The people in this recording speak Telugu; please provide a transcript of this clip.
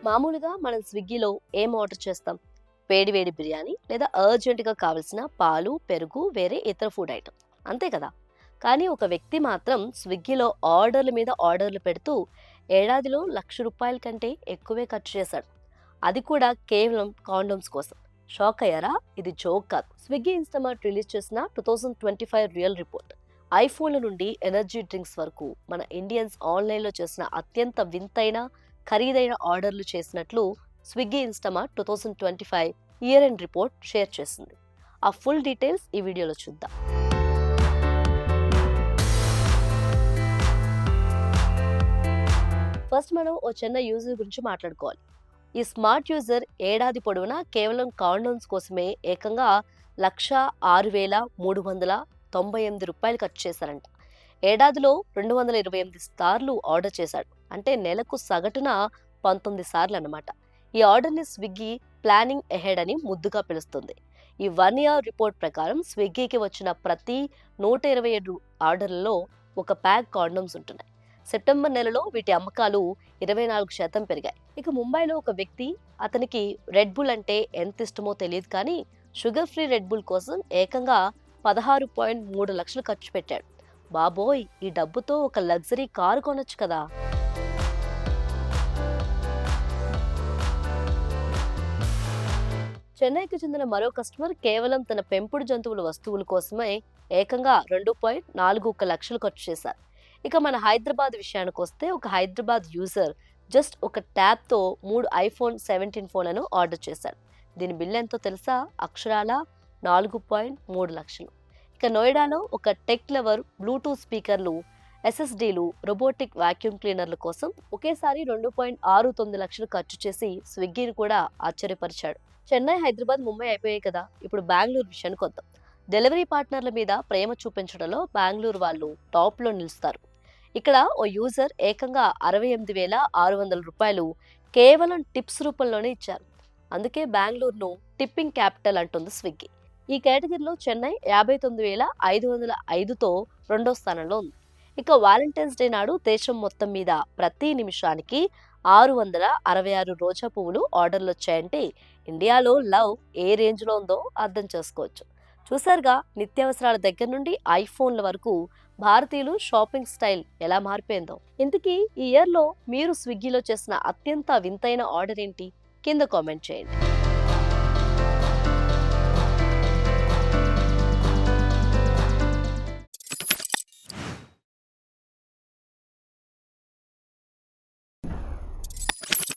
మామూలుగా మనం స్విగ్గీలో ఏం ఆర్డర్ చేస్తాం? వేడి వేడి బిర్యానీ లేదా అర్జెంటుగా కావాల్సిన పాలు, పెరుగు, వేరే ఇతర ఫుడ్ ఐటమ్. అంతే కదా? కానీ ఒక వ్యక్తి మాత్రం స్విగ్గీలో ఆర్డర్ల మీద ఆర్డర్లు పెడుతూ ఏడాదిలో ₹1,00,000 కంటే ఎక్కువే ఖర్చు చేశాడు. అది కూడా కేవలం కాండోమ్స్ కోసం. షాక్ అయ్యారా? ఇది జోక్ కాదు. స్విగ్గీ ఇన్స్టామార్ట్ రిలీజ్ చేసిన 2025 రియల్ రిపోర్ట్. ఐఫోన్ల నుండి ఎనర్జీ డ్రింక్స్ వరకు మన ఇండియన్స్ ఆన్లైన్లో చేసిన అత్యంత వింతైన ఖరీదైన ఆర్డర్లు చేసినట్లు Swiggy Instamart 2025 year end report share చేసింది. ఆ ఫుల్ డీటెయిల్స్ ఈ వీడియోలో చూద్దాం. ఫస్ట్ మనం ఓ చిన్న యూజర్ గురించి మాట్లాడుకోవాలి. ఈ స్మార్ట్ యూజర్ ఏడాది పొడవునా కేవలం కాండోమ్స్ కోసమే ఏకంగా ₹1,0398 ఖర్చు చేశారంట. ఏడాదిలో 228 సార్లు ఆర్డర్ చేశాడు. అంటే నెలకు సగటున 19 సార్లు అన్నమాట. ఈ ఆర్డర్ని స్విగ్గీ ప్లానింగ్ ఎహెడ్ అని ముద్దుగా పిలుస్తుంది. ఈ 1 ఇయర్ రిపోర్ట్ ప్రకారం స్విగ్గీకి వచ్చిన ప్రతి 127 ఆర్డర్లలో ఒక ప్యాక్ కాండోమ్స్ ఉంటున్నాయి. సెప్టెంబర్ నెలలో వీటి అమ్మకాలు 24% పెరిగాయి. ఇక ముంబైలో ఒక వ్యక్తి, అతనికి రెడ్ బుల్ అంటే ఎంత ఇష్టమో తెలియదు కానీ షుగర్ ఫ్రీ రెడ్ బుల్ కోసం ఏకంగా 16.3 లక్షలు ఖర్చు పెట్టాడు. బాబోయ్, ఈ డబ్బుతో ఒక లగ్జరీ కారు కొనొచ్చు కదా. చెన్నైకి చెందిన మరో కస్టమర్ కేవలం తన పెంపుడు జంతువుల వస్తువుల కోసమే ఏకంగా 2.41 లక్షలు ఖర్చు చేశారు. ఇక మన హైదరాబాద్ విషయానికి వస్తే ఒక హైదరాబాద్ యూజర్ జస్ట్ ఒక ట్యాబ్తో 3 iPhone 17 ఫోన్లను ఆర్డర్ చేశాడు. దీని బిల్ ఎంతో తెలుసా? అక్షరాల 4.3 లక్షలు. ఇక నోయిడాలో ఒక టెక్ లవర్ బ్లూటూత్ స్పీకర్లు, SSDలు, రోబోటిక్ వాక్యూమ్ క్లీనర్ల కోసం ఒకేసారి 2.69 లక్షలు ఖర్చు చేసి స్విగ్గీని కూడా ఆశ్చర్యపరిచాడు. చెన్నై, హైదరాబాద్, ముంబై అయిపోయాయి కదా, ఇప్పుడు బెంగళూరు విషయానికి వద్దాం. డెలివరీ పార్ట్నర్ల మీద ప్రేమ చూపించడంలో బెంగళూరు వాళ్ళు టాప్లో నిలుస్తారు. ఇక్కడ ఓ యూజర్ ఏకంగా ₹68,600 కేవలం టిప్స్ రూపంలోనే ఇచ్చారు. అందుకే బెంగళూరును టిప్పింగ్ క్యాపిటల్ అంటుంది స్విగ్గీ. ఈ కేటగిరీలో చెన్నై 59,505తో రెండో స్థానంలో ఉంది. ఇక వాలంటైన్స్ డే నాడు దేశం మొత్తం మీద ప్రతి నిమిషానికి 666 రోజా పువ్వులు ఆర్డర్లు వచ్చాయంటే ఇండియాలో లవ్ ఏ రేంజ్లో ఉందో అర్థం చేసుకోవచ్చు. చూసారుగా, నిత్యావసరాల దగ్గర నుండి ఐఫోన్ల వరకు భారతీయులు షాపింగ్ స్టైల్ ఎలా మారిపోయిందో. ఇంతకీ ఈ ఇయర్లో మీరు స్విగ్గీలో చేసిన అత్యంత వింతైన ఆర్డర్ ఏంటి? కింద కామెంట్ చేయండి.